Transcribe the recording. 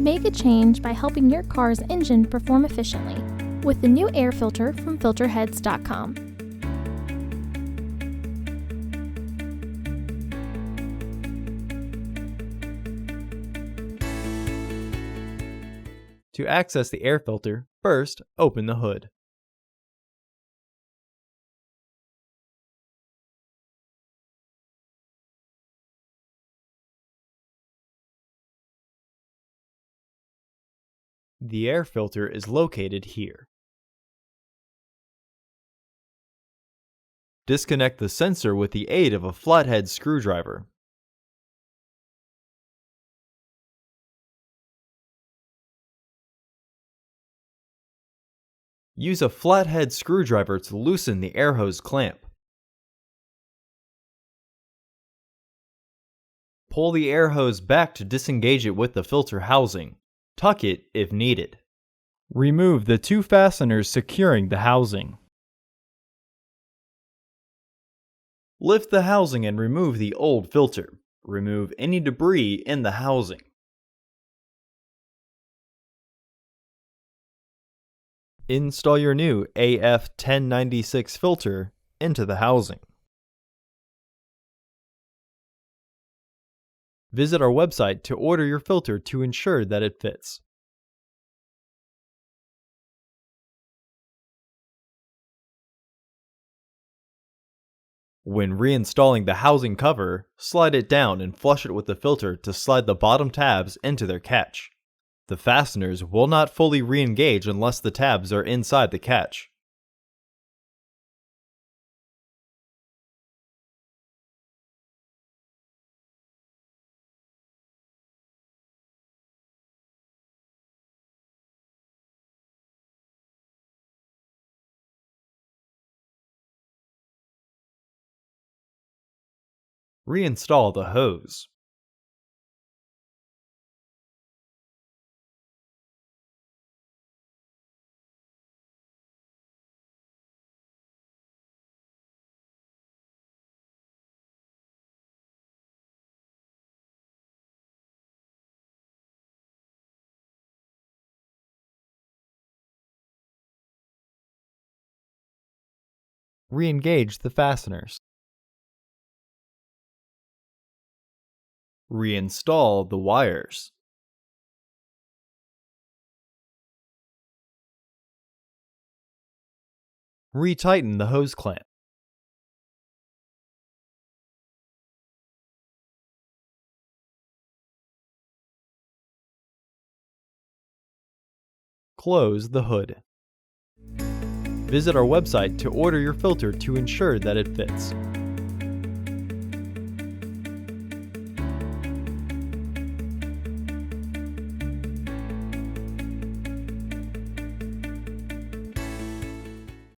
Make a change by helping your car's engine perform efficiently with the new air filter from Filterheads.com. To access the air filter, first open the hood. The air filter is located here. Disconnect the sensor with the aid of a flathead screwdriver. Use a flathead screwdriver to loosen the air hose clamp. Pull the air hose back to disengage it with the filter housing. Tuck it if needed. Remove the two fasteners securing the housing. Lift the housing and remove the old filter. Remove any debris in the housing. Install your new AF1096 filter into the housing. Visit our website to order your filter to ensure that it fits. When reinstalling the housing cover, slide it down and flush it with the filter to slide the bottom tabs into their catch. The fasteners will not fully re-engage unless the tabs are inside the catch. Reinstall the hose. Re-engage the fasteners. Reinstall the wires. Retighten the hose clamp. Close the hood. Visit our website to order your filter to ensure that it fits.